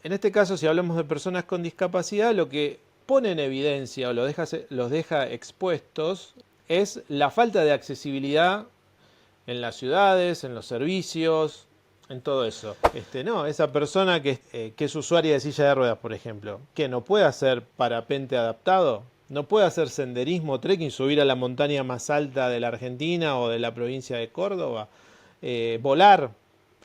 En este caso, si hablamos de personas con discapacidad, lo que pone en evidencia o los deja expuestos es la falta de accesibilidad en las ciudades, en los servicios, en todo eso. No, esa persona que es usuaria de silla de ruedas, por ejemplo, que no puede hacer parapente adaptado, no puede hacer senderismo, trekking, subir a la montaña más alta de la Argentina o de la provincia de Córdoba, volar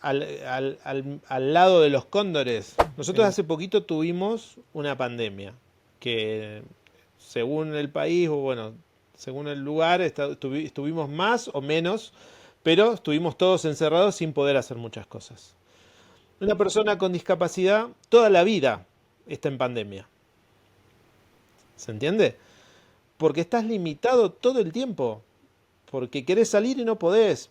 al lado de los cóndores. Nosotros hace poquito tuvimos una pandemia que según el país o bueno, según el lugar estuvimos más o menos, pero estuvimos todos encerrados sin poder hacer muchas cosas. Una persona con discapacidad toda la vida está en pandemia. ¿Se entiende? Porque estás limitado todo el tiempo. Porque querés salir y no podés.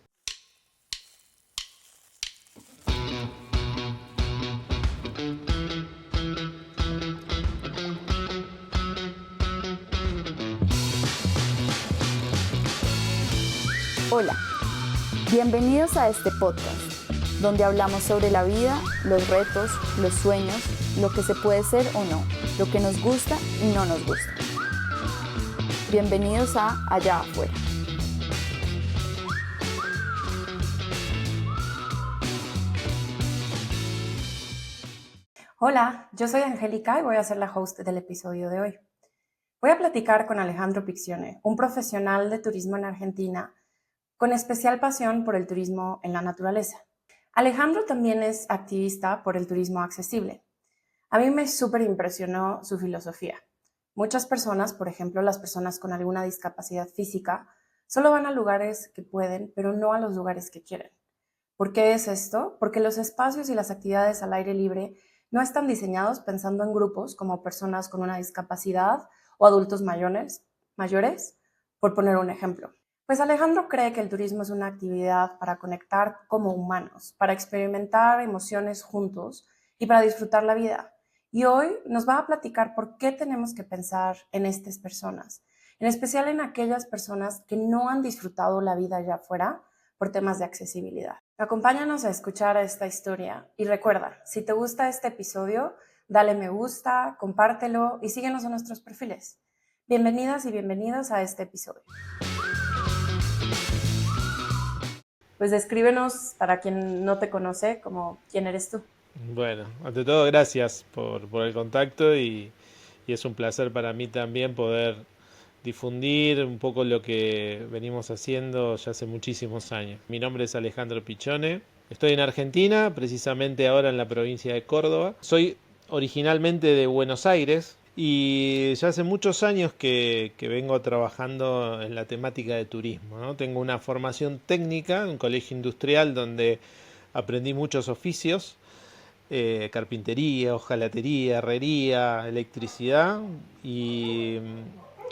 Hola, bienvenidos a este podcast, donde hablamos sobre la vida, los retos, los sueños, lo que se puede ser o no, lo que nos gusta y no nos gusta. Bienvenidos a Allá Afuera. Hola, yo soy Angélica y voy a ser la host del episodio de hoy. Voy a platicar con Alejandro Piccione, un profesional de turismo en Argentina con especial pasión por el turismo en la naturaleza. Alejandro también es activista por el turismo accesible. A mí me súper impresionó su filosofía. Muchas personas, por ejemplo las personas con alguna discapacidad física, solo van a lugares que pueden, pero no a los lugares que quieren. ¿Por qué es esto? Porque los espacios y las actividades al aire libre no están diseñados pensando en grupos como personas con una discapacidad o adultos mayores, por poner un ejemplo. Pues Alejandro cree que el turismo es una actividad para conectar como humanos, para experimentar emociones juntos y para disfrutar la vida. Y hoy nos va a platicar por qué tenemos que pensar en estas personas, en especial en aquellas personas que no han disfrutado la vida allá afuera por temas de accesibilidad. Acompáñanos a escuchar esta historia y recuerda, si te gusta este episodio, dale me gusta, compártelo y síguenos en nuestros perfiles. Bienvenidas y bienvenidos a este episodio. Pues descríbenos, para quien no te conoce, como quién eres tú. Bueno, ante todo, gracias por el contacto y es un placer para mí también poder difundir un poco lo que venimos haciendo ya hace muchísimos años. Mi nombre es Alejandro Piccione, estoy en Argentina, precisamente ahora en la provincia de Córdoba. Soy originalmente de Buenos Aires y ya hace muchos años que vengo trabajando en la temática de turismo, ¿no? Tengo una formación técnica, un colegio industrial donde aprendí muchos oficios, carpintería, hojalatería, herrería, electricidad y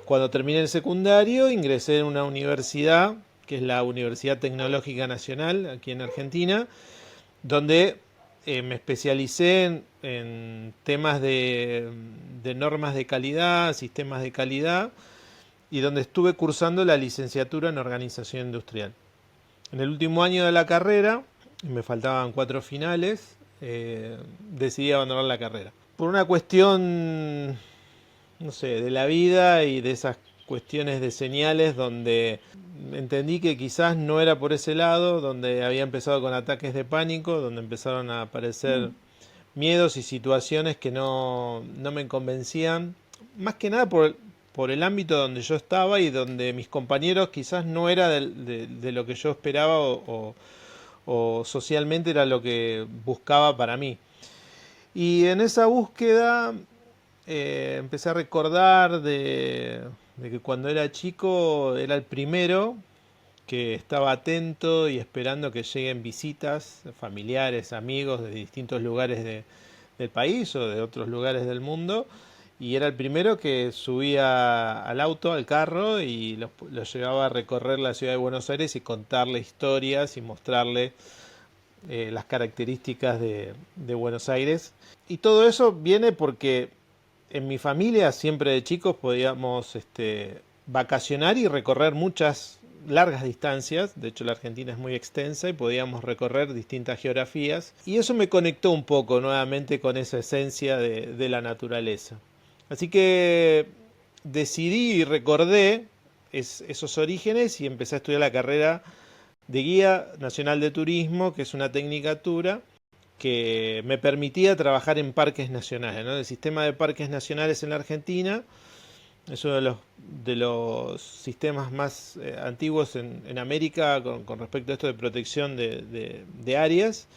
cuando terminé el secundario ingresé en una universidad que es la Universidad Tecnológica Nacional aquí en Argentina, donde me especialicé en temas de normas de calidad, sistemas de calidad y donde estuve cursando la licenciatura en organización industrial. En el último año de la carrera, me faltaban 4 finales, decidí abandonar la carrera. Por una cuestión, no sé, de la vida y de esas cuestiones de señales donde entendí que quizás no era por ese lado, donde había empezado con ataques de pánico, donde empezaron a aparecer miedos y situaciones que no me convencían, más que nada por el ámbito donde yo estaba y donde mis compañeros quizás no era de lo que yo esperaba o socialmente era lo que buscaba para mí. Y en esa búsqueda empecé a recordar de que cuando era chico era el primero que estaba atento y esperando que lleguen visitas, familiares, amigos de distintos lugares del país o de otros lugares del mundo. Y era el primero que subía al auto, al carro, y los llevaba a recorrer la ciudad de Buenos Aires y contarle historias y mostrarle las características de Buenos Aires. Y todo eso viene porque en mi familia siempre de chicos podíamos vacacionar y recorrer muchas largas distancias. De hecho, la Argentina es muy extensa y podíamos recorrer distintas geografías. Y eso me conectó un poco nuevamente con esa esencia de la naturaleza. Así que decidí y recordé esos orígenes y empecé a estudiar la carrera de Guía Nacional de Turismo, que es una tecnicatura que me permitía trabajar en parques nacionales, ¿no? El sistema de parques nacionales en la Argentina es uno de los sistemas más antiguos en América con respecto a esto de protección de áreas,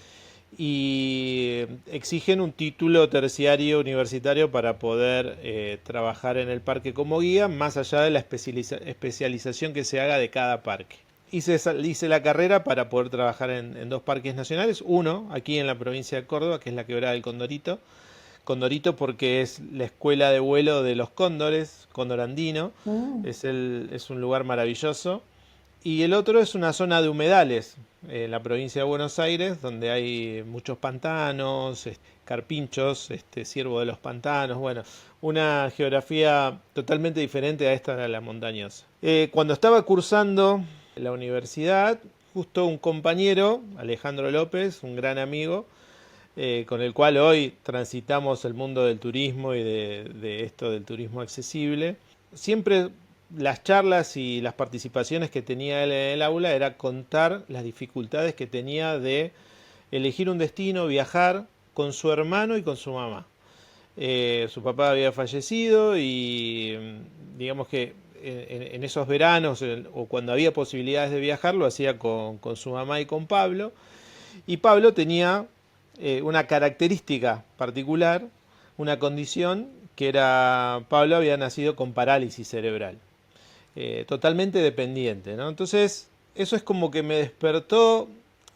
y exigen un título terciario universitario para poder trabajar en el parque como guía, más allá de la especialización que se haga de cada parque. Hice la carrera para poder trabajar en dos parques nacionales, uno aquí en la provincia de Córdoba, que es la Quebrada del Condorito. Condorito porque es la escuela de vuelo de los cóndores, cóndor andino, es un lugar maravilloso. Y el otro es una zona de humedales, en la provincia de Buenos Aires, donde hay muchos pantanos, carpinchos, ciervo de los pantanos, bueno, una geografía totalmente diferente a esta de la montañosa. Cuando estaba cursando la universidad, justo un compañero, Alejandro López, un gran amigo, con el cual hoy transitamos el mundo del turismo y de esto del turismo accesible. Siempre las charlas y las participaciones que tenía él en el aula era contar las dificultades que tenía de elegir un destino, viajar con su hermano y con su mamá. Su papá había fallecido y digamos que en esos veranos o cuando había posibilidades de viajar lo hacía con su mamá y con Pablo. Y Pablo tenía una característica particular, una condición que era, Pablo había nacido con parálisis cerebral, totalmente dependiente, ¿no? Entonces, eso es como que me despertó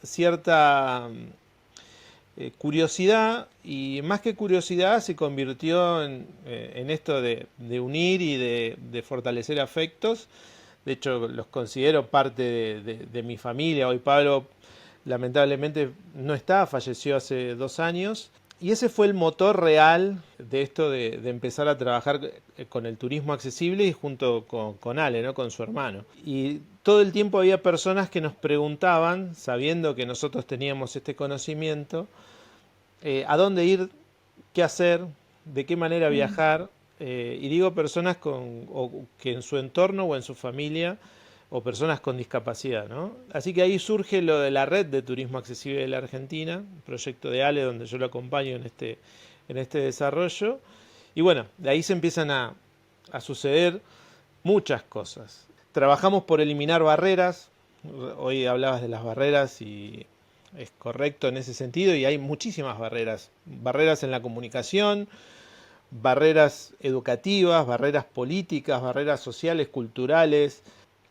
cierta curiosidad, y más que curiosidad se convirtió en esto de unir y de fortalecer afectos. De hecho, los considero parte de mi familia. Hoy Pablo lamentablemente no está, falleció hace 2 años. Y ese fue el motor real de esto de empezar a trabajar con el turismo accesible y junto con Ale, ¿no? Con su hermano. Y todo el tiempo había personas que nos preguntaban, sabiendo que nosotros teníamos este conocimiento, a dónde ir, qué hacer, de qué manera viajar. Y digo personas que en su entorno o en su familia o personas con discapacidad, ¿no? Así que ahí surge lo de la red de turismo accesible de la Argentina, un proyecto de Ale donde yo lo acompaño en este desarrollo. Y bueno, de ahí se empiezan a suceder muchas cosas. Trabajamos por eliminar barreras. Hoy hablabas de las barreras y es correcto en ese sentido, y hay muchísimas barreras. Barreras en la comunicación, barreras educativas, barreras políticas, barreras sociales, culturales,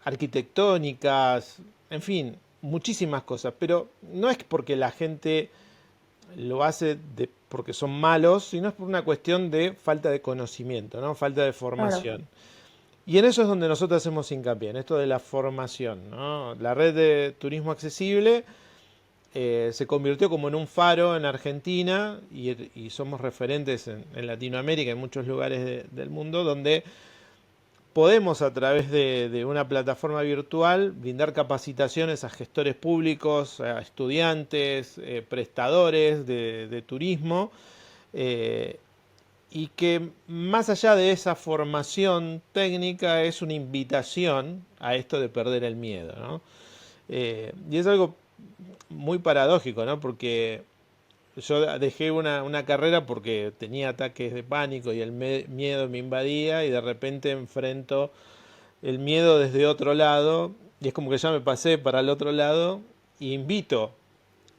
arquitectónicas, en fin, muchísimas cosas. Pero no es porque la gente lo hace porque son malos, sino es por una cuestión de falta de conocimiento, ¿no? Falta de formación. Claro. Y en eso es donde nosotros hacemos hincapié, en esto de la formación, ¿no? La red de turismo accesible se convirtió como en un faro en Argentina, y somos referentes en Latinoamérica, en muchos lugares del mundo, donde podemos a través de una plataforma virtual brindar capacitaciones a gestores públicos, a estudiantes, prestadores de turismo, y que más allá de esa formación técnica es una invitación a esto de perder el miedo, ¿no? Y es algo muy paradójico, ¿no? Porque yo dejé una carrera porque tenía ataques de pánico y el miedo me invadía, y de repente enfrento el miedo desde otro lado, y es como que ya me pasé para el otro lado, y invito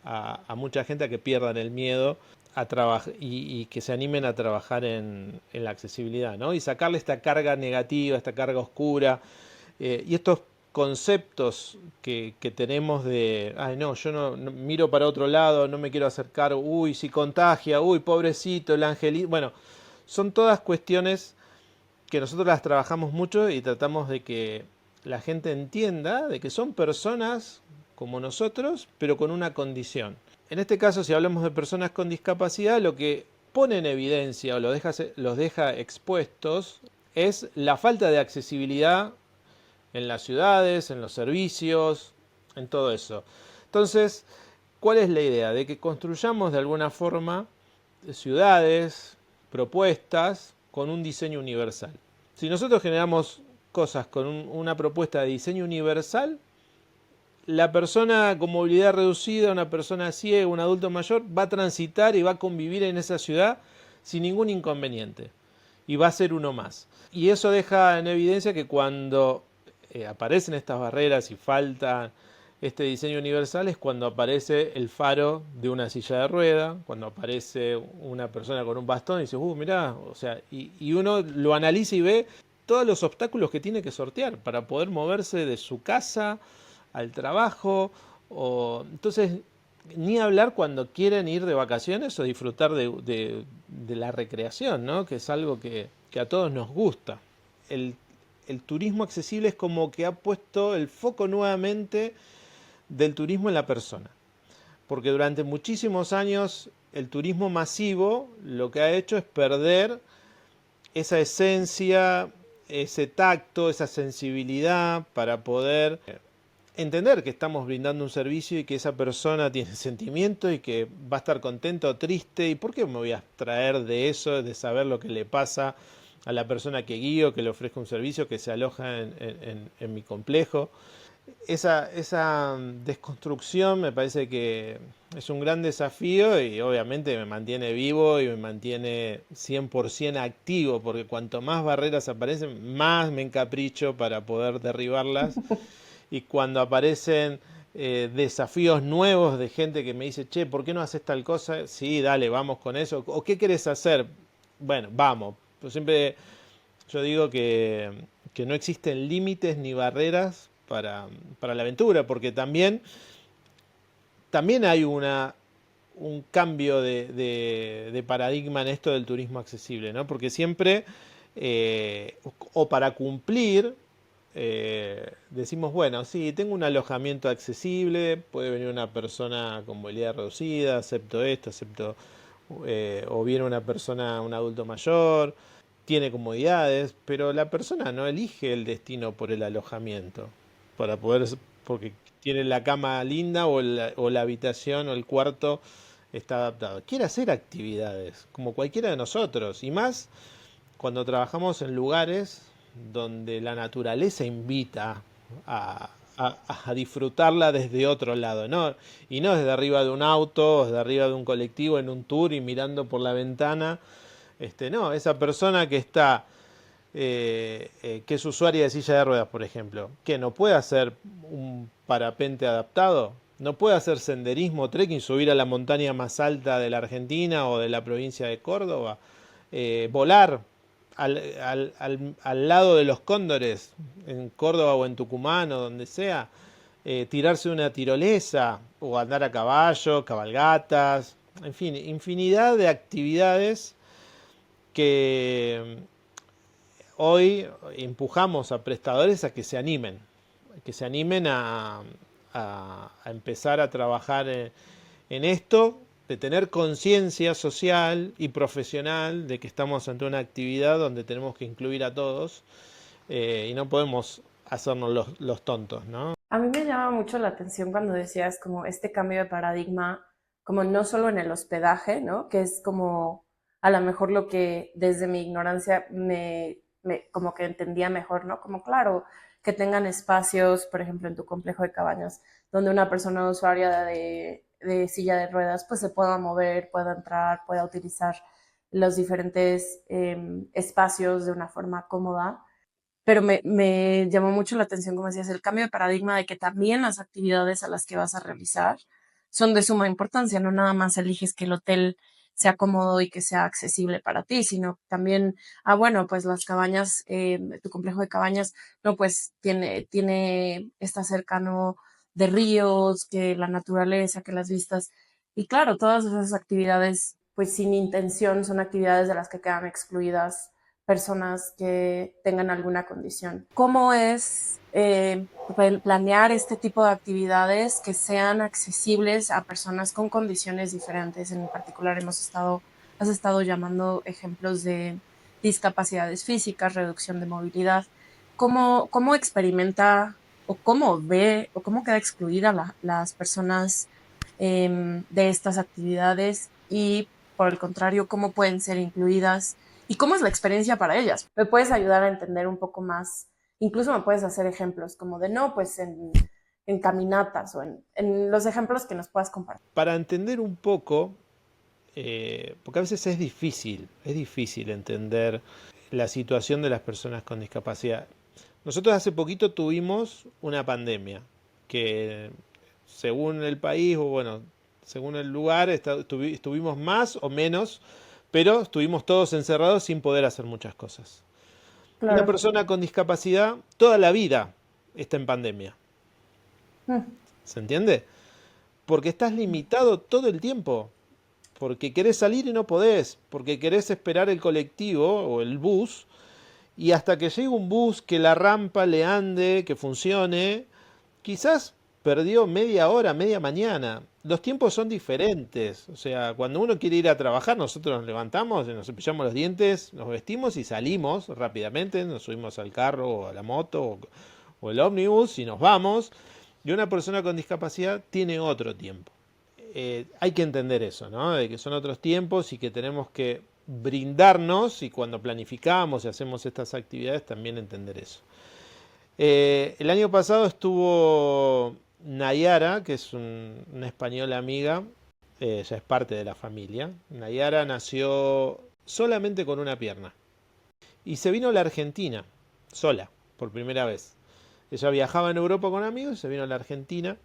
a mucha gente a que pierdan el miedo a y que se animen a trabajar en la accesibilidad, ¿no? Y sacarle esta carga negativa, esta carga oscura, y estos conceptos que tenemos de, ay no, yo no miro para otro lado, no me quiero acercar, uy, si contagia, uy, pobrecito, el angelito. Bueno, son todas cuestiones que nosotros las trabajamos mucho y tratamos de que la gente entienda de que son personas como nosotros, pero con una condición. En este caso, si hablamos de personas con discapacidad, lo que pone en evidencia o los deja expuestos es la falta de accesibilidad en las ciudades, en los servicios, en todo eso. Entonces, ¿cuál es la idea? De que construyamos de alguna forma ciudades, propuestas con un diseño universal. Si nosotros generamos cosas con una propuesta de diseño universal, la persona con movilidad reducida, una persona ciega, un adulto mayor, va a transitar y va a convivir en esa ciudad sin ningún inconveniente. Y va a ser uno más. Y eso deja en evidencia que cuando aparecen estas barreras y falta este diseño universal es cuando aparece el faro de una silla de rueda, cuando aparece una persona con un bastón y dice, mirá, o sea, y uno lo analiza y ve todos los obstáculos que tiene que sortear para poder moverse de su casa al trabajo, entonces ni hablar cuando quieren ir de vacaciones o disfrutar de la recreación, ¿no? Que es algo que a todos nos gusta. El turismo accesible es como que ha puesto el foco nuevamente del turismo en la persona, porque durante muchísimos años el turismo masivo lo que ha hecho es perder esa esencia, ese tacto, esa sensibilidad para poder entender que estamos brindando un servicio y que esa persona tiene sentimiento y que va a estar contento o triste. ¿Y por qué me voy a abstraer de eso, de saber lo que le pasa a la persona que guío, que le ofrezco un servicio, que se aloja en mi complejo? Esa desconstrucción me parece que es un gran desafío y obviamente me mantiene vivo y me mantiene 100% activo, porque cuanto más barreras aparecen, más me encapricho para poder derribarlas. Y cuando aparecen desafíos nuevos de gente que me dice, che, ¿por qué no haces tal cosa? Sí, dale, vamos con eso. ¿O qué querés hacer? Bueno, vamos. Pues siempre yo digo que no existen límites ni barreras para la aventura, porque también hay un cambio de paradigma en esto del turismo accesible, ¿no? Porque siempre, o para cumplir, decimos, bueno, sí, tengo un alojamiento accesible, puede venir una persona con movilidad reducida, acepto esto, o viene una persona, un adulto mayor, tiene comodidades, pero la persona no elige el destino por el alojamiento, para poder, porque tiene la cama linda o la habitación o el cuarto está adaptado. Quiere hacer actividades, como cualquiera de nosotros, y más cuando trabajamos en lugares donde la naturaleza invita a disfrutarla desde otro lado, ¿no? Y no desde arriba de un auto, o desde arriba de un colectivo en un tour y mirando por la ventana. No, esa persona que está, que es usuaria de silla de ruedas, por ejemplo, que no puede hacer un parapente adaptado, no puede hacer senderismo, trekking, subir a la montaña más alta de la Argentina o de la provincia de Córdoba, volar al lado de los cóndores, en Córdoba o en Tucumán o donde sea, tirarse una tirolesa o andar a caballo, cabalgatas, en fin, infinidad de actividades que hoy empujamos a prestadores a que se animen a empezar a trabajar en esto, de tener conciencia social y profesional de que estamos ante una actividad donde tenemos que incluir a todos y no podemos hacernos los tontos, ¿no? A mí me llama mucho la atención cuando decías como este cambio de paradigma, como no solo en el hospedaje, ¿no? Que es como a lo mejor lo que desde mi ignorancia como que entendía mejor, ¿no? Como claro, que tengan espacios, por ejemplo, en tu complejo de cabañas, donde una persona usuaria de silla de ruedas pues se pueda mover, pueda entrar, pueda utilizar los diferentes espacios de una forma cómoda. Pero me llamó mucho la atención, como decías, el cambio de paradigma de que también las actividades a las que vas a realizar son de suma importancia. No nada más eliges que el hotel sea cómodo y que sea accesible para ti, sino también, bueno, pues las cabañas, tu complejo de cabañas, no, pues está cercano de ríos, que la naturaleza, que las vistas. Y claro, todas esas actividades, pues sin intención, son actividades de las que quedan excluidas personas que tengan alguna condición. ¿Cómo es planear este tipo de actividades que sean accesibles a personas con condiciones diferentes? En particular has estado llamando ejemplos de discapacidades físicas, reducción de movilidad, cómo experimenta o cómo ve o cómo queda excluida las personas de estas actividades y por el contrario, cómo pueden ser incluidas y cómo es la experiencia para ellas. Me puedes ayudar a entender un poco más, incluso me puedes hacer ejemplos como de no, pues en caminatas o en los ejemplos que nos puedas compartir. Para entender un poco, porque a veces es difícil entender la situación de las personas con discapacidad. Nosotros hace poquito tuvimos una pandemia que según el país o bueno, según el lugar estuvimos más o menos, pero estuvimos todos encerrados sin poder hacer muchas cosas. Una Claro. persona con discapacidad toda la vida está en pandemia. Mm. ¿Se entiende? Porque estás limitado todo el tiempo. Porque querés salir y no podés. Porque querés esperar el colectivo o el bus. Y hasta que llegue un bus, que la rampa le ande, que funcione, quizás perdió media hora, media mañana. Los tiempos son diferentes. O sea, cuando uno quiere ir a trabajar, nosotros nos levantamos, nos cepillamos los dientes, nos vestimos y salimos rápidamente. Nos subimos al carro o a la moto o el ómnibus y nos vamos. Y una persona con discapacidad tiene otro tiempo. Hay que entender eso, ¿no? De que son otros tiempos y que tenemos que brindarnos y cuando planificamos y hacemos estas actividades también entender eso. El año pasado estuvo Nayara, que es una española amiga, ya es parte de la familia. Nayara nació solamente con una pierna y se vino a la Argentina, sola, por primera vez. Ella viajaba en Europa con amigos y se vino a la Argentina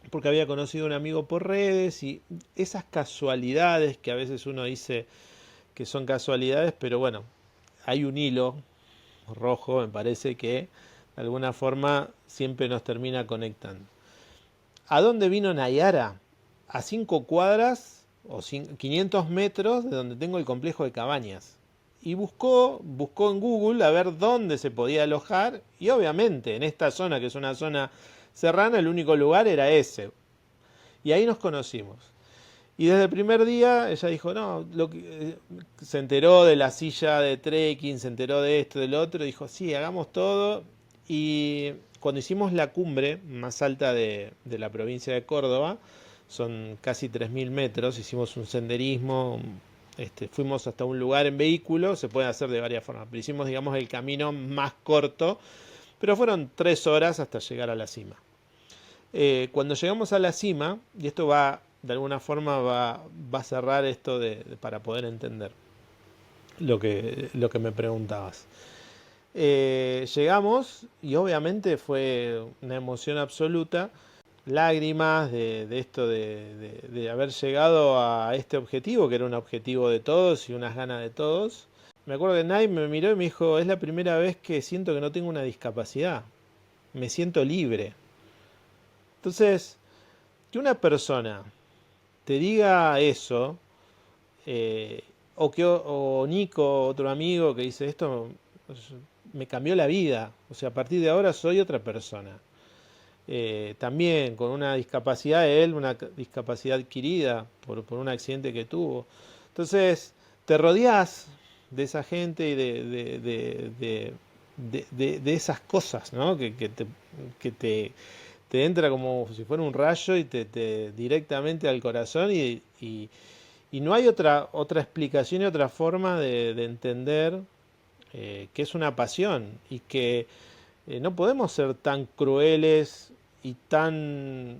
porque había conocido a un amigo por redes y esas casualidades que a veces uno dice que son casualidades, pero bueno, hay un hilo rojo, me parece que de alguna forma siempre nos termina conectando. ¿A dónde vino Nayara? A 5 cuadras o 500 metros de donde tengo el complejo de cabañas. Y buscó en Google a ver dónde se podía alojar y obviamente en esta zona, que es una zona serrana, el único lugar era ese. Y ahí nos conocimos. Y desde el primer día ella dijo, no, se enteró de la silla de trekking, se enteró de esto, del otro, dijo, sí, hagamos todo. Y cuando hicimos la cumbre más alta de la provincia de Córdoba, son casi 3000 metros, hicimos un senderismo, fuimos hasta un lugar en vehículo, se puede hacer de varias formas, pero hicimos, digamos, el camino más corto, pero fueron 3 horas hasta llegar a la cima. Cuando llegamos a la cima, y esto va, de alguna forma, va a cerrar esto para poder entender lo que me preguntabas. Llegamos y obviamente fue una emoción absoluta, lágrimas de esto de haber llegado a este objetivo, que era un objetivo de todos y unas ganas de todos. Me acuerdo que Nay me miró y me dijo, es la primera vez que siento que no tengo una discapacidad, me siento libre. Entonces, que una persona te diga eso, o Nico, otro amigo, que dice esto me cambió la vida, o sea, a partir de ahora soy otra persona. También con una discapacidad de él, una discapacidad adquirida por un accidente que tuvo. Entonces, te rodeas de esa gente y de esas cosas, ¿no? Que te entra como si fuera un rayo y te directamente al corazón y no hay otra explicación y otra forma de entender que es una pasión y que no podemos ser tan crueles y tan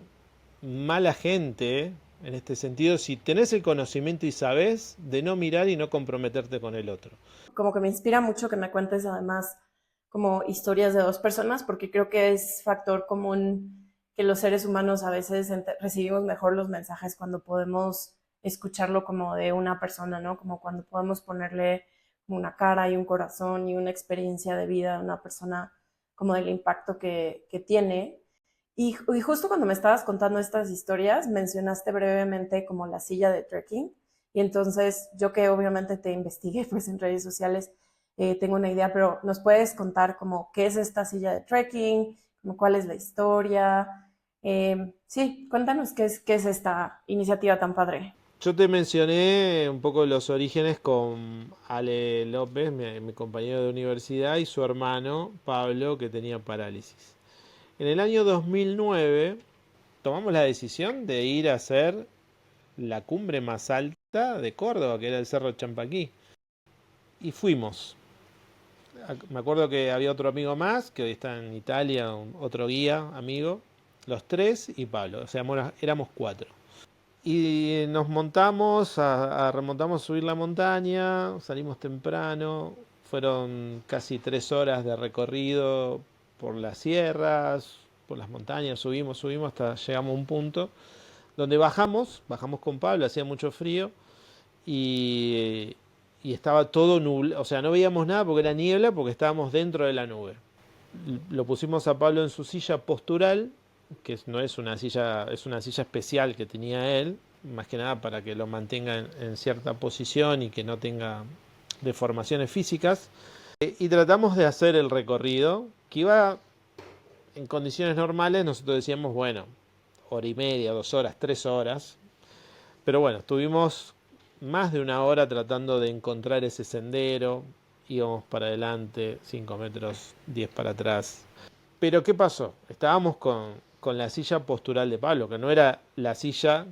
mala gente en este sentido si tenés el conocimiento y sabés de no mirar y no comprometerte con el otro. Como que me inspira mucho que me cuentes además como historias de dos personas, porque creo que es factor común que los seres humanos a veces recibimos mejor los mensajes cuando podemos escucharlo como de una persona, ¿no? Como cuando podemos ponerle una cara y un corazón y una experiencia de vida a una persona como del impacto que tiene. Y justo cuando me estabas contando estas historias, mencionaste brevemente como la silla de trekking. Y entonces yo que obviamente te investigué pues en redes sociales, tengo una idea, pero ¿nos puedes contar como qué es esta silla de trekking? Como cuál es la historia? Sí, cuéntanos qué es esta iniciativa tan padre. Yo te mencioné un poco los orígenes con Ale López, mi compañero de universidad, y su hermano Pablo, que tenía parálisis. En el año 2009 tomamos la decisión de ir a hacer la cumbre más alta de Córdoba, que era el Cerro Champaquí. Y fuimos. Me acuerdo que había otro amigo más, que hoy está en Italia, otro guía, amigo. Los tres y Pablo, o sea, éramos cuatro. Y nos montamos, remontamos a subir la montaña, salimos temprano, fueron casi 3 horas de recorrido por las sierras, por las montañas, subimos hasta llegamos a un punto donde bajamos con Pablo, hacía mucho frío y, y estaba todo nublado, o sea, no veíamos nada porque era niebla, porque estábamos dentro de la nube. Lo pusimos a Pablo en su silla postural, que no es una silla, es una silla especial que tenía él, más que nada para que lo mantenga en cierta posición y que no tenga deformaciones físicas. Y tratamos de hacer el recorrido, que iba en condiciones normales, nosotros decíamos, bueno, hora y media, 2 horas, 3 horas. Pero bueno, estuvimos más de una hora tratando de encontrar ese sendero. Íbamos para adelante, 5 metros, 10 para atrás. Pero ¿qué pasó? Estábamos con la silla postural de Pablo, que no era la silla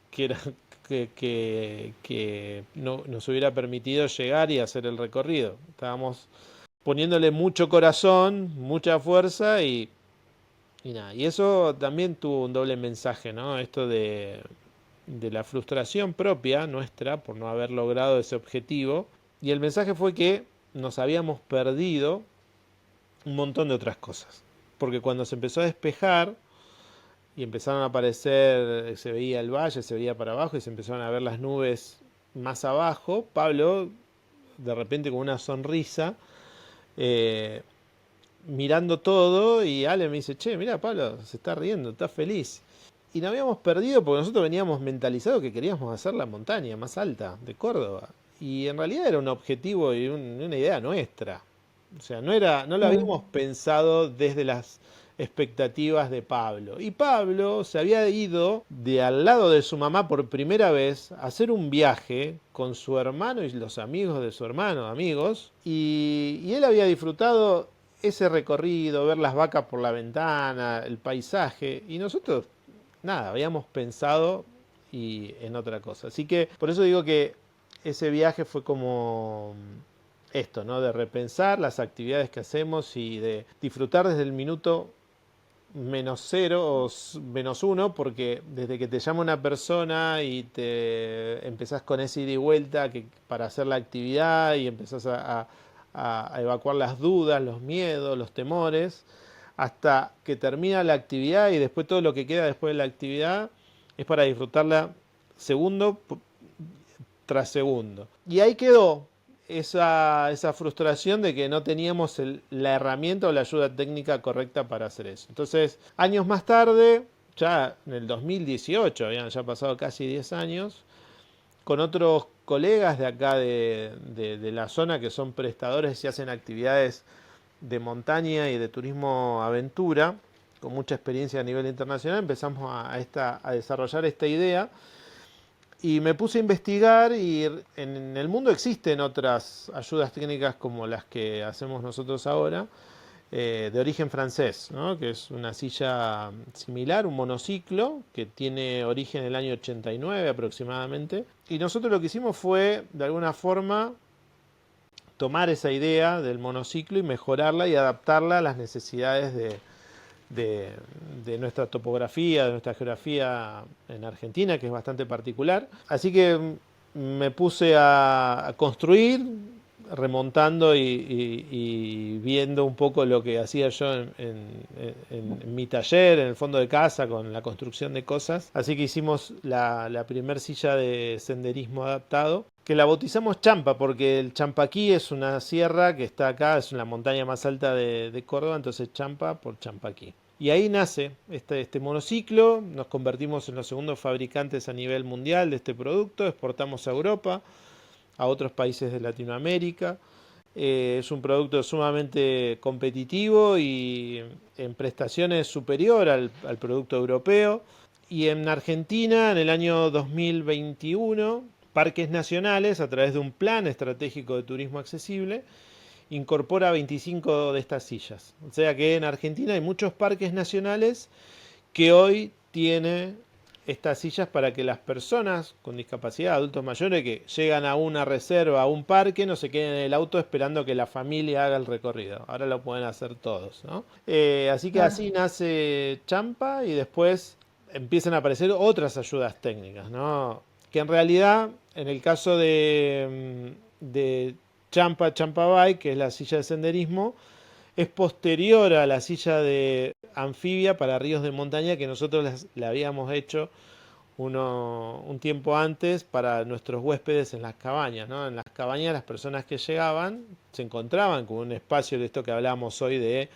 que, era, que no, nos hubiera permitido llegar y hacer el recorrido. Estábamos poniéndole mucho corazón, mucha fuerza y nada. Y eso también tuvo un doble mensaje, ¿no? Esto de la frustración propia nuestra por no haber logrado ese objetivo. Y el mensaje fue que nos habíamos perdido un montón de otras cosas. Porque cuando se empezó a despejar y empezaron a aparecer, se veía el valle, se veía para abajo y se empezaron a ver las nubes más abajo, Pablo, de repente con una sonrisa, eh, mirando todo, y Ale me dice, che, mira, Pablo, se está riendo, está feliz. Y nos habíamos perdido porque nosotros veníamos mentalizados que queríamos hacer la montaña más alta de Córdoba. Y en realidad era un objetivo y una idea nuestra. O sea, no lo habíamos pensado desde las expectativas de Pablo. Y Pablo se había ido de al lado de su mamá por primera vez a hacer un viaje con su hermano y los amigos de su hermano, amigos, y él había disfrutado ese recorrido, ver las vacas por la ventana, el paisaje, y nosotros, nada, habíamos pensado en otra cosa. Así que por eso digo que ese viaje fue como esto, ¿no? De repensar las actividades que hacemos y de disfrutar desde el minuto -0 o -1, porque desde que te llama una persona y te empezás con ese ida y vuelta para hacer la actividad y empezás a evacuar las dudas, los miedos, los temores, hasta que termina la actividad y después todo lo que queda después de la actividad es para disfrutarla segundo tras segundo. Y ahí quedó esa frustración de que no teníamos la herramienta o la ayuda técnica correcta para hacer eso. Entonces, años más tarde, ya en el 2018, habían ya pasado casi 10 años, con otros colegas de acá de la zona que son prestadores y hacen actividades de montaña y de turismo aventura, con mucha experiencia a nivel internacional, empezamos a desarrollar esta idea. Y me puse a investigar y en el mundo existen otras ayudas técnicas como las que hacemos nosotros ahora, de origen francés, ¿no? Que es una silla similar, un monociclo, que tiene origen en el año 89 aproximadamente. Y nosotros lo que hicimos fue, de alguna forma, tomar esa idea del monociclo y mejorarla y adaptarla a las necesidades de nuestra topografía, de nuestra geografía en Argentina, que es bastante particular. Así que me puse a construir, remontando y viendo un poco lo que hacía yo en mi taller, en el fondo de casa, con la construcción de cosas. Así que hicimos la primer silla de senderismo adaptado, que la bautizamos Champa, porque el Champaquí es una sierra que está acá, es la montaña más alta de Córdoba, entonces Champa por Champaquí. Y ahí nace este monociclo, nos convertimos en los segundos fabricantes a nivel mundial de este producto, exportamos a Europa, a otros países de Latinoamérica. Es un producto sumamente competitivo y en prestaciones superior al producto europeo. Y en Argentina, en el año 2021, Parques Nacionales, a través de un plan estratégico de turismo accesible, incorpora 25 de estas sillas. O sea que en Argentina hay muchos parques nacionales que hoy tiene estas sillas para que las personas con discapacidad, adultos mayores que llegan a una reserva, a un parque, no se queden en el auto esperando que la familia haga el recorrido. Ahora lo pueden hacer todos, ¿no? Así que Claro. así nace Champa y después empiezan a aparecer otras ayudas técnicas, ¿no? Que en realidad, en el caso de Champa Bike, que es la silla de senderismo, es posterior a la silla de anfibia para ríos de montaña que nosotros la habíamos hecho un tiempo antes para nuestros huéspedes en las cabañas, ¿no? En las cabañas las personas que llegaban se encontraban con un espacio de esto que hablábamos hoy de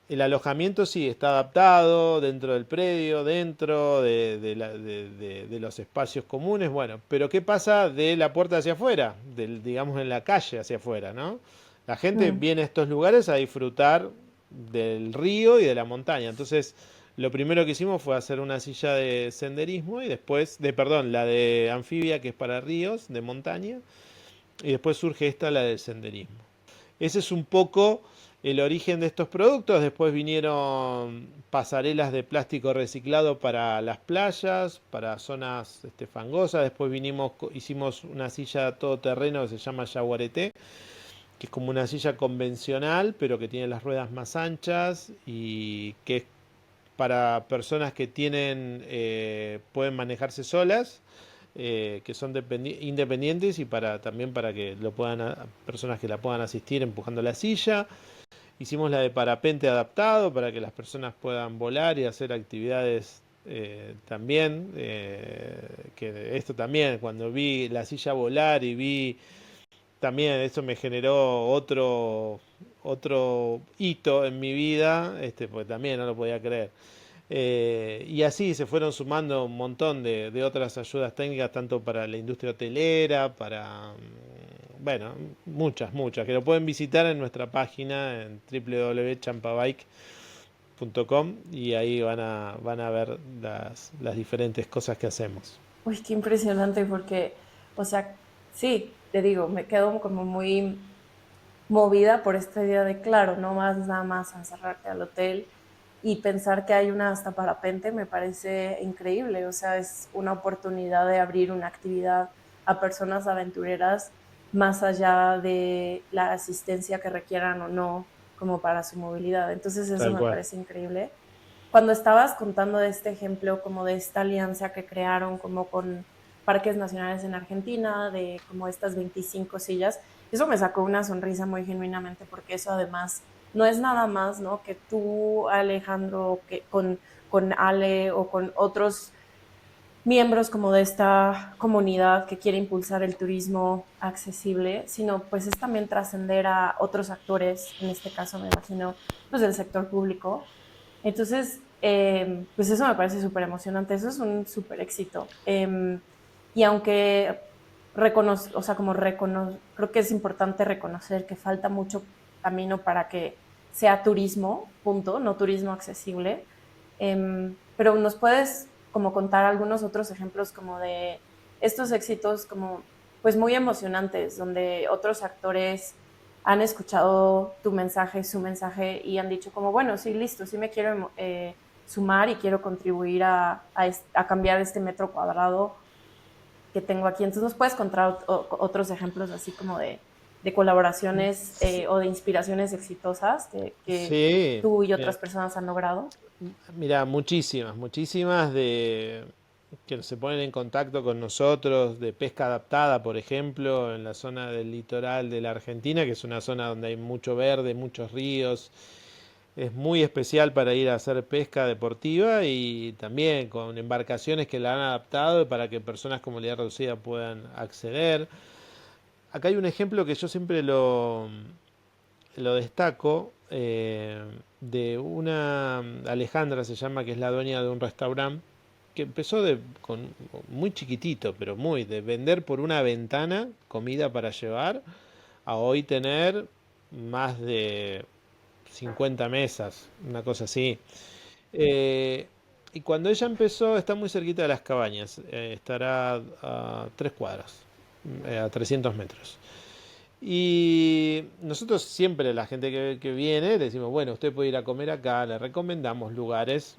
el alojamiento sí está adaptado dentro del predio, dentro de los espacios comunes, bueno, pero ¿qué pasa de la puerta hacia afuera? Digamos en la calle hacia afuera, ¿no? La gente Mm. viene a estos lugares a disfrutar del río y de la montaña. Entonces, lo primero que hicimos fue hacer una silla de senderismo y después, perdón, la de anfibia que es para ríos, de montaña, y después surge esta, la del senderismo. Ese es un poco el origen de estos productos. Después vinieron pasarelas de plástico reciclado para las playas, para zonas fangosas. Después hicimos una silla todoterreno que se llama Yaguareté, que es como una silla convencional, pero que tiene las ruedas más anchas y que es para personas que pueden manejarse solas, que son independientes y también para que personas que la puedan asistir empujando la silla. Hicimos la de parapente adaptado para que las personas puedan volar y hacer actividades también. Que esto también, cuando vi la silla volar y vi también, eso me generó otro hito en mi vida, pues también no lo podía creer. Y así se fueron sumando un montón de otras ayudas técnicas, tanto para la industria hotelera, bueno, muchas, que lo pueden visitar en nuestra página en www.champabike.com y ahí van a ver las diferentes cosas que hacemos. Uy, qué impresionante porque, o sea, sí, te digo, me quedo como muy movida por esta idea de, claro, no vas nada más a encerrarte al hotel y pensar que hay una hasta parapente me parece increíble, o sea, es una oportunidad de abrir una actividad a personas aventureras más allá de la asistencia que requieran o no como para su movilidad. Entonces eso Tal me cual. parece increíble. Cuando estabas contando de este ejemplo, como de esta alianza que crearon como con parques nacionales en Argentina, de como estas 25 sillas, eso me sacó una sonrisa muy genuinamente porque eso además no es nada más, ¿no? Que tú, Alejandro, que con Ale o con otros miembros como de esta comunidad que quiere impulsar el turismo accesible, sino pues es también trascender a otros actores, en este caso me imagino, pues del sector público. Entonces, pues eso me parece súper emocionante, eso es un súper éxito. Y aunque o sea, creo que es importante reconocer que falta mucho camino para que sea turismo, punto, no turismo accesible. Pero nos puedes como contar algunos otros ejemplos como de estos éxitos como pues muy emocionantes, donde otros actores han escuchado tu mensaje, su mensaje y han dicho como, bueno, sí, listo, sí me quiero sumar y quiero contribuir a cambiar este metro cuadrado que tengo aquí. Entonces nos puedes contar otros ejemplos así como de colaboraciones o de inspiraciones exitosas que Sí, tú y otras mira, personas han logrado. mira, muchísimas que se ponen en contacto con nosotros, de pesca adaptada, por ejemplo, en la zona del litoral de la Argentina, que es una zona donde hay mucho verde, muchos ríos. Es muy especial para ir a hacer pesca deportiva y también con embarcaciones que la han adaptado para que personas con movilidad reducida puedan acceder. Acá hay un ejemplo que yo siempre lo destaco, de una Alejandra se llama, que es la dueña de un restaurante, que empezó con muy chiquitito, pero de vender por una ventana comida para llevar, a hoy tener más de 50 mesas, una cosa así. Eh, Y cuando ella empezó, está muy cerquita de las cabañas, estará a 3 cuadras, a 300 metros. Y nosotros siempre, la gente que viene, le decimos, bueno, usted puede ir a comer acá, le recomendamos lugares,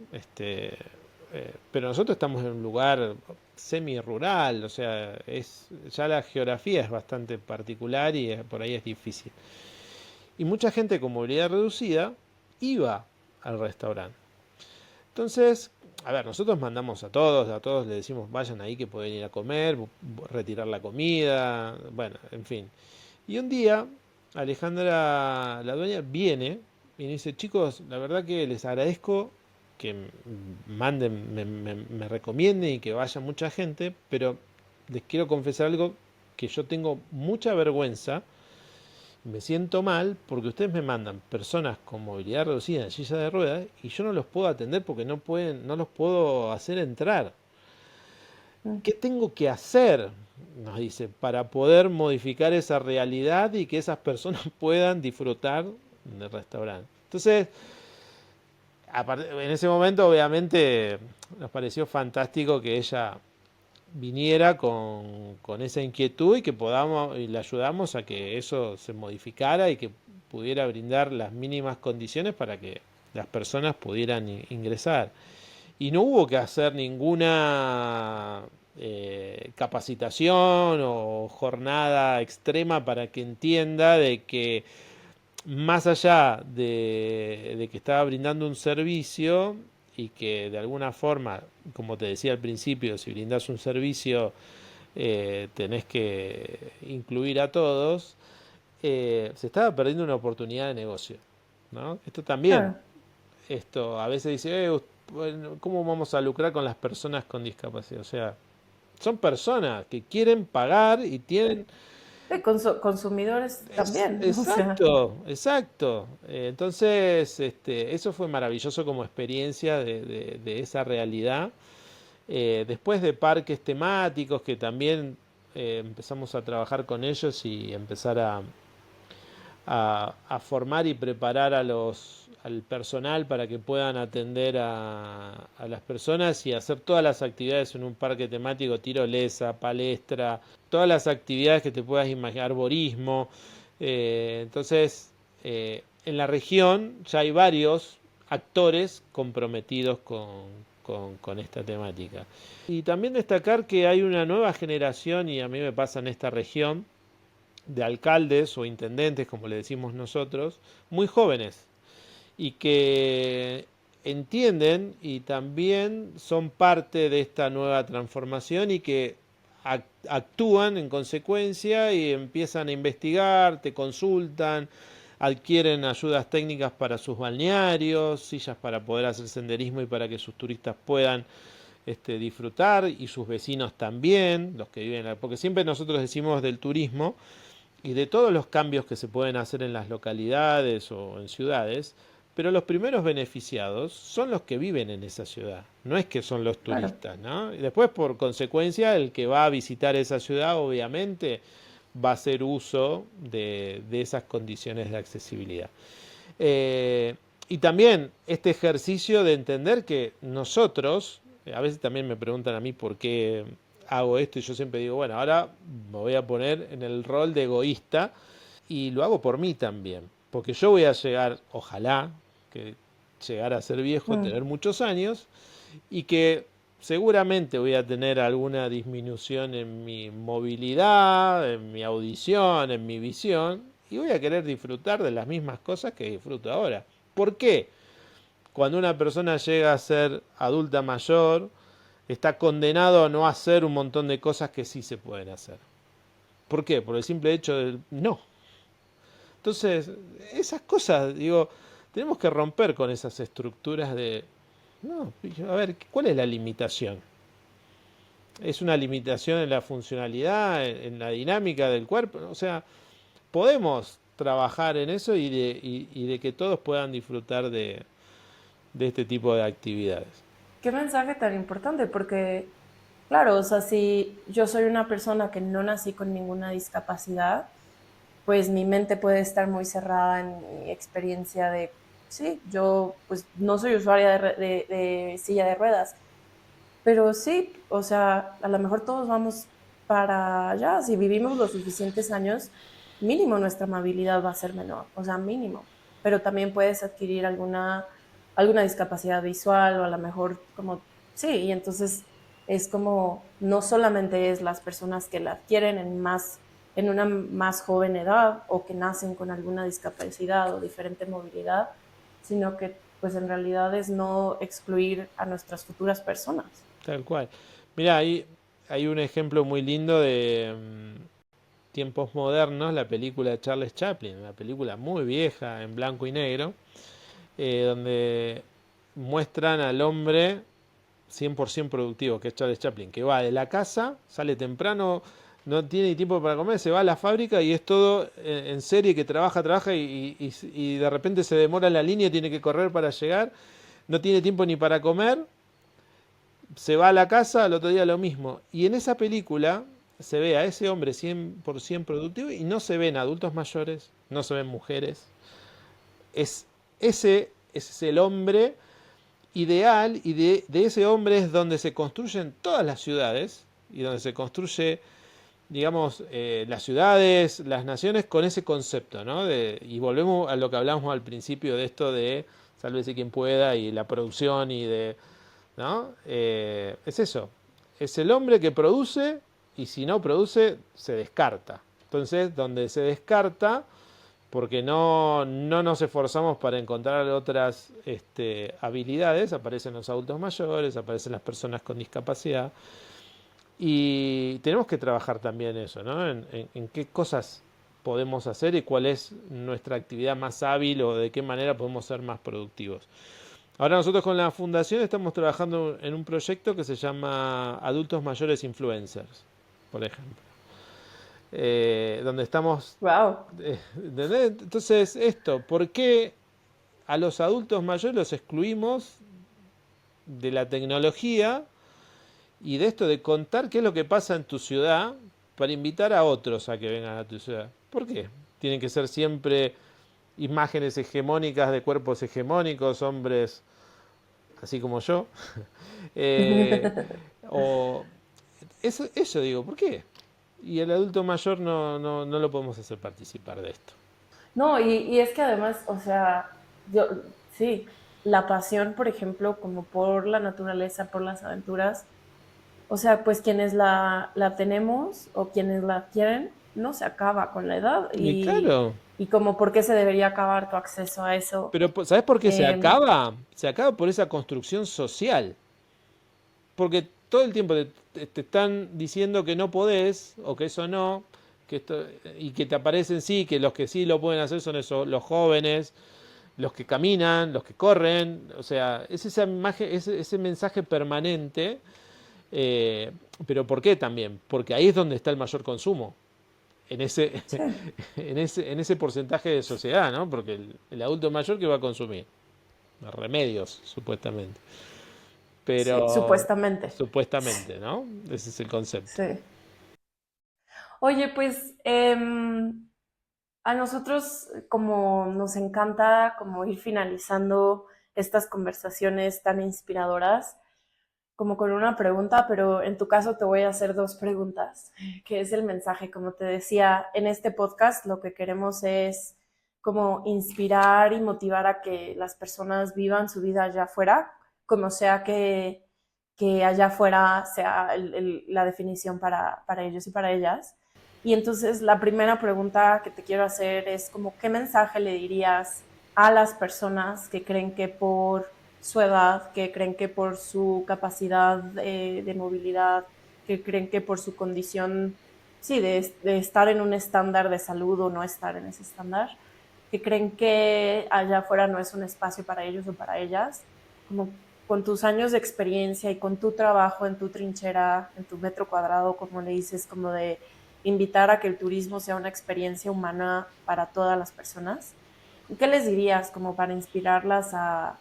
pero nosotros estamos en un lugar semi-rural, o sea, ya la geografía es bastante particular y por ahí es difícil. Y mucha gente con movilidad reducida iba al restaurante. Entonces, a ver, nosotros mandamos a todos le decimos vayan ahí que pueden ir a comer, retirar la comida, bueno, en fin. Y un día, Alejandra, la dueña, viene y me dice, chicos, la verdad que les agradezco que manden, me recomienden y que vaya mucha gente, pero les quiero confesar algo que yo tengo mucha vergüenza, me siento mal porque ustedes me mandan personas con movilidad reducida en silla de ruedas y yo no los puedo atender porque no los puedo hacer entrar. Mm. ¿Qué tengo que hacer? Nos dice, para poder modificar esa realidad y que esas personas puedan disfrutar del restaurante. Entonces, en ese momento obviamente nos pareció fantástico que ella viniera con esa inquietud y que podamos y le ayudamos a que eso se modificara y que pudiera brindar las mínimas condiciones para que las personas pudieran ingresar. Y no hubo que hacer ninguna capacitación o jornada extrema para que entienda de que más allá de que estaba brindando un servicio y que de alguna forma, como te decía al principio, si brindas un servicio tenés que incluir a todos, se estaba perdiendo una oportunidad de negocio, ¿no? Esto también, Claro. esto a veces dice, bueno, ¿cómo vamos a lucrar con las personas con discapacidad? O sea, son personas que quieren pagar y tienen. Consumidores también, o sea, Exacto, exacto. Entonces, eso fue maravilloso como experiencia de esa realidad. Después de parques temáticos que también empezamos a trabajar con ellos y empezar a formar y preparar al personal para que puedan atender a las personas y hacer todas las actividades en un parque temático, tirolesa, palestra, todas las actividades que te puedas imaginar, arborismo. Entonces, en la región ya hay varios actores comprometidos con esta temática. Y también destacar que hay una nueva generación, y a mí me pasa en esta región, de alcaldes o intendentes, como le decimos nosotros, muy jóvenes y que entienden y también son parte de esta nueva transformación y que actúan en consecuencia y empiezan a investigar, te consultan, adquieren ayudas técnicas para sus balnearios, sillas para poder hacer senderismo y para que sus turistas puedan disfrutar y sus vecinos también, los que viven, porque siempre nosotros decimos del turismo y de todos los cambios que se pueden hacer en las localidades o en ciudades, pero los primeros beneficiados son los que viven en esa ciudad, no es que son los claro. turistas, ¿no? Y después, por consecuencia, el que va a visitar esa ciudad, obviamente, va a hacer uso de esas condiciones de accesibilidad. Eh, y también este ejercicio de entender que nosotros, a veces también me preguntan a mí por qué hago esto y yo siempre digo, bueno, ahora me voy a poner en el rol de egoísta y lo hago por mí también, porque yo voy a llegar, ojalá, que llegar a ser viejo, Mm. tener muchos años y que seguramente voy a tener alguna disminución en mi movilidad, en mi audición, en mi visión y voy a querer disfrutar de las mismas cosas que disfruto ahora. ¿Por qué? Cuando una persona llega a ser adulta mayor, está condenado a no hacer un montón de cosas que sí se pueden hacer. ¿Por qué? Por el simple hecho de no. Entonces, esas cosas, digo, tenemos que romper con esas estructuras de, no, a ver, ¿cuál es la limitación? ¿Es una limitación en la funcionalidad, en la dinámica del cuerpo? O sea, podemos trabajar en eso y de que todos puedan disfrutar de este tipo de actividades. Qué mensaje tan importante, porque, claro, o sea, si yo soy una persona que no nací con ninguna discapacidad, pues mi mente puede estar muy cerrada en mi experiencia de sí, yo pues no soy usuaria de silla de ruedas, pero sí, o sea, a lo mejor todos vamos para allá. Si vivimos los suficientes años, mínimo nuestra movilidad va a ser menor, o sea, mínimo. Pero también puedes adquirir alguna discapacidad visual o a lo mejor como, sí, y entonces es como, no solamente es las personas que la adquieren en una más joven edad o que nacen con alguna discapacidad o diferente movilidad, sino que pues en realidad es no excluir a nuestras futuras personas. Tal cual. Mira, hay un ejemplo muy lindo de tiempos modernos, la película de Charles Chaplin, una película muy vieja en blanco y negro, donde muestran al hombre 100% productivo, que es Charles Chaplin, que va de la casa, sale temprano, no tiene ni tiempo para comer, se va a la fábrica y es todo en serie, que trabaja y de repente se demora la línea, tiene que correr para llegar, no tiene tiempo ni para comer, se va a la casa, al otro día lo mismo. Y en esa película se ve a ese hombre 100% productivo y no se ven adultos mayores, no se ven mujeres. Es, ese es el hombre ideal y de ese hombre es donde se construyen todas las ciudades y donde se construye, digamos, las ciudades, las naciones con ese concepto, ¿no? Y volvemos a lo que hablamos al principio de esto de sálvese quien pueda y la producción y de, ¿no? Es eso, es el hombre que produce y si no produce se descarta. Entonces, donde se descarta, porque no nos esforzamos para encontrar otras habilidades, aparecen los adultos mayores, aparecen las personas con discapacidad y tenemos que trabajar también eso, ¿no? En qué cosas podemos hacer y cuál es nuestra actividad más hábil o de qué manera podemos ser más productivos. Ahora nosotros con la fundación estamos trabajando en un proyecto que se llama Adultos Mayores Influencers, por ejemplo. Donde estamos... Wow. Entonces, esto, ¿por qué a los adultos mayores los excluimos de la tecnología y de esto de contar qué es lo que pasa en tu ciudad para invitar a otros a que vengan a tu ciudad? ¿Por qué? Tienen que ser siempre imágenes hegemónicas de cuerpos hegemónicos, hombres así como yo. Eh, o eso digo, ¿por qué? Y el adulto mayor no lo podemos hacer participar de esto. No, y es que además, o sea, yo, sí, la pasión, por ejemplo, como por la naturaleza, por las aventuras, o sea, pues quienes la tenemos o quienes la quieren, no se acaba con la edad Y claro, y como por qué se debería acabar tu acceso a eso. pero ¿sabes por qué se Eh, acaba? Se acaba por esa construcción social. Porque todo el tiempo te están diciendo que no podés o que eso no, que esto, y que te aparecen sí, que los que sí lo pueden hacer son esos, los jóvenes, los que caminan, los que corren. O sea, es esa imagen, ese mensaje permanente. eh, pero ¿por qué también? Porque ahí es donde está el mayor consumo. En ese, sí, en ese porcentaje de sociedad, ¿no? Porque el adulto mayor que va a consumir remedios, supuestamente. sí, Pero supuestamente. supuestamente, ¿no? Ese es el concepto. Sí. Oye, pues a nosotros como nos encanta como ir finalizando estas conversaciones tan inspiradoras, como con una pregunta, pero en tu caso te voy a hacer dos preguntas, que es el mensaje. Como te decía, en este podcast lo que queremos es como inspirar y motivar a que las personas vivan su vida allá afuera, como sea que allá afuera sea la definición para ellos y para ellas. Y entonces la primera pregunta que te quiero hacer es como, ¿qué mensaje le dirías a las personas que creen que por su edad, que creen que por su capacidad de movilidad, que creen que por su condición, sí, de estar en un estándar de salud o no estar en ese estándar, que creen que allá afuera no es un espacio para ellos o para ellas, como con tus años de experiencia y con tu trabajo en tu trinchera, en tu metro cuadrado, como le dices, como de invitar a que el turismo sea una experiencia humana para todas las personas? ¿Qué les dirías como para inspirarlas a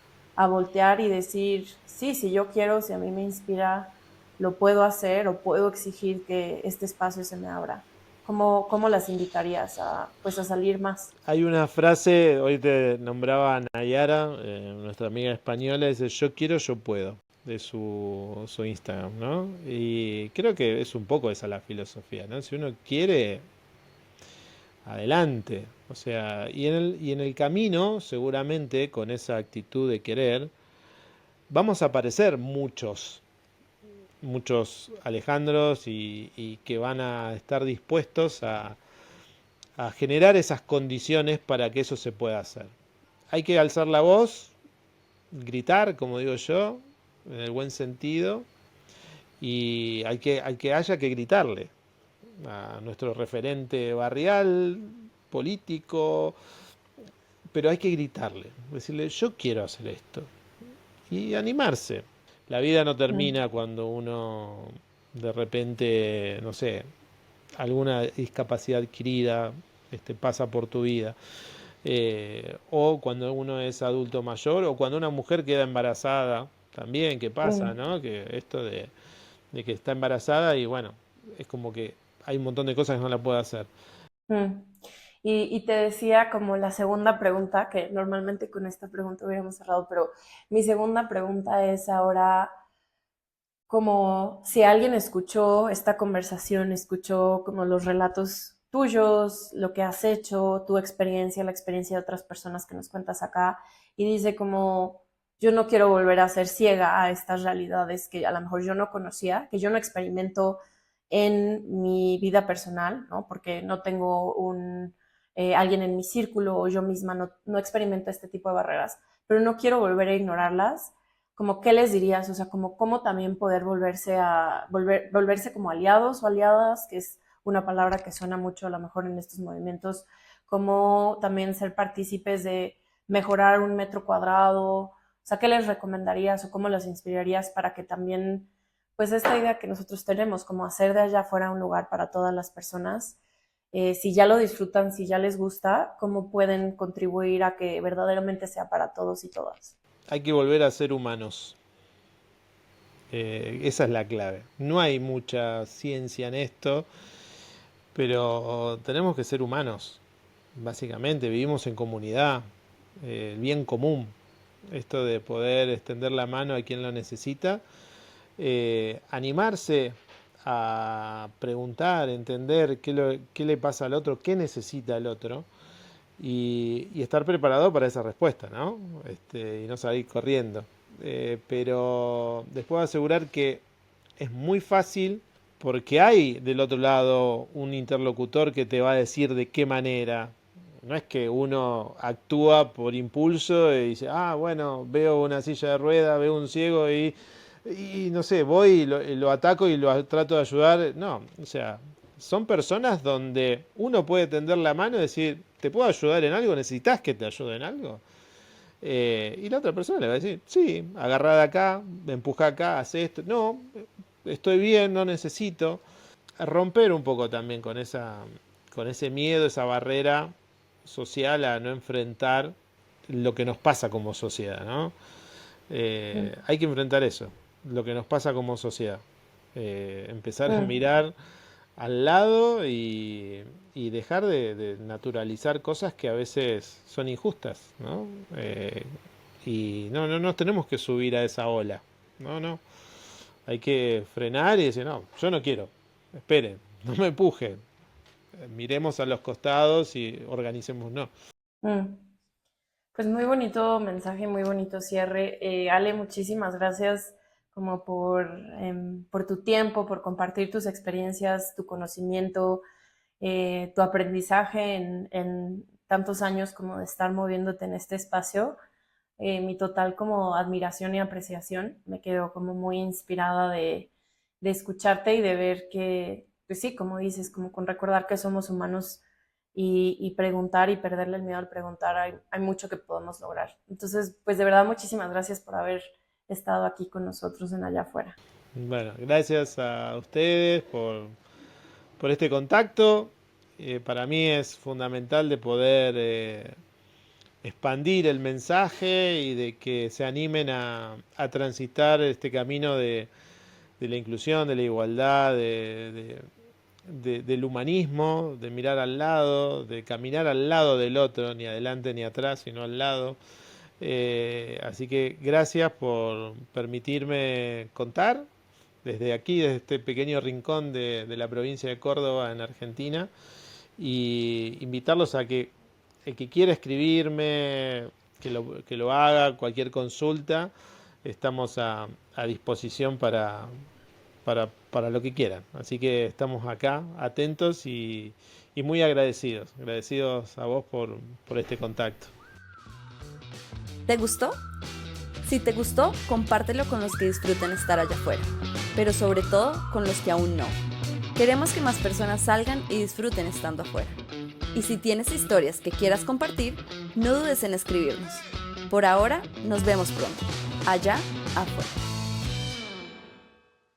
voltear y decir, sí, si yo quiero, si a mí me inspira, lo puedo hacer o puedo exigir que este espacio se me abra? ¿Cómo las invitarías pues, a salir más? Hay una frase, hoy te nombraba a Nayara, nuestra amiga española, dice yo quiero, yo puedo, de su Instagram, ¿no? Y creo que es un poco esa la filosofía, ¿no? Si uno quiere, adelante. O sea, y en el camino, seguramente, con esa actitud de querer, vamos a aparecer muchos Alejandros y que van a estar dispuestos a generar esas condiciones para que eso se pueda hacer. Hay que alzar la voz, gritar, como digo yo, en el buen sentido, y hay que haya que gritarle a nuestro referente barrial, político, pero hay que gritarle, decirle yo quiero hacer esto y animarse. La vida no Mm, termina cuando uno de repente, no sé, alguna discapacidad adquirida pasa por tu vida. O cuando uno es adulto mayor, o cuando una mujer queda embarazada, también, ¿qué pasa, mm, no? Que esto de que está embarazada y bueno, es como que hay un montón de cosas que no la puede hacer. mm. Y te decía como la segunda pregunta, que normalmente con esta pregunta hubiéramos cerrado, pero mi segunda pregunta es ahora como si alguien escuchó esta conversación, escuchó como los relatos tuyos, lo que has hecho, tu experiencia, la experiencia de otras personas que nos cuentas acá, y dice como, yo no quiero volver a ser ciega a estas realidades que a lo mejor yo no conocía, que yo no experimento en mi vida personal, ¿no? Porque no tengo alguien en mi círculo o yo misma no experimento este tipo de barreras, pero no quiero volver a ignorarlas como qué les dirías, o sea, como cómo también poder volverse como aliados o aliadas, que es una palabra que suena mucho a lo mejor en estos movimientos, como también ser partícipes de mejorar un metro cuadrado, o sea, ¿qué les recomendarías o cómo los inspirarías para que también, pues esta idea que nosotros tenemos, como hacer de allá afuera un lugar para todas las personas, si ya lo disfrutan, si ya les gusta, cómo pueden contribuir a que verdaderamente sea para todos y todas? Hay que volver a ser humanos. Esa es la clave. No hay mucha ciencia en esto, pero tenemos que ser humanos. Básicamente, vivimos en comunidad, el bien común. Esto de poder extender la mano a quien lo necesita, animarse a preguntar, entender qué le pasa al otro, qué necesita el otro y estar preparado para esa respuesta, ¿no? Y no salir corriendo. Pero les puedo asegurar que es muy fácil porque hay del otro lado un interlocutor que te va a decir de qué manera. No es que uno actúa por impulso y dice, ah, bueno, veo una silla de ruedas, veo un ciego y no sé, voy y lo ataco y lo trato de ayudar. No, o sea, son personas donde uno puede tender la mano y decir, ¿te puedo ayudar en algo? ¿Necesitas que te ayude en algo? Y la otra persona le va a decir, sí, agarrá de acá, empuja acá, hace esto. No, estoy bien, no necesito. Romper un poco también con ese miedo, esa barrera social a no enfrentar lo que nos pasa como sociedad, ¿no? Mm, Hay que enfrentar eso, lo que nos pasa como sociedad. Empezar a mm. mirar al lado y dejar de naturalizar cosas que a veces son injustas, ¿no? Y no nos tenemos que subir a esa ola, no, no. Hay que frenar y decir, no, yo no quiero, esperen, no me empujen, miremos a los costados y organicemos, no. Mm. Pues muy bonito mensaje, muy bonito cierre. Ale, muchísimas gracias como por tu tiempo, por compartir tus experiencias, tu conocimiento, tu aprendizaje en tantos años como de estar moviéndote en este espacio. Mi total como admiración y apreciación. Me quedo como muy inspirada de escucharte y de ver que, pues sí, como dices, como con recordar que somos humanos y preguntar y perderle el miedo al preguntar, hay mucho que podemos lograr. Entonces, pues de verdad, muchísimas gracias por haber estado aquí con nosotros en Allá afuera. Bueno, gracias a ustedes por este contacto. Para mí es fundamental de poder expandir el mensaje y de que se animen a transitar este camino de la inclusión, de la igualdad, del humanismo, de mirar al lado, de caminar al lado del otro, ni adelante ni atrás, sino al lado. Así que gracias por permitirme contar desde aquí, desde este pequeño rincón de la provincia de Córdoba en Argentina, y invitarlos a que el que quiera escribirme, que lo haga, cualquier consulta, estamos a disposición para lo que quieran. Así que estamos acá, atentos y muy agradecidos. Agradecidos a vos por este contacto. ¿Te gustó? Si te gustó, compártelo con los que disfruten estar allá afuera, pero sobre todo con los que aún no. Queremos que más personas salgan y disfruten estando afuera. Y si tienes historias que quieras compartir, no dudes en escribirnos. Por ahora, nos vemos pronto, allá afuera.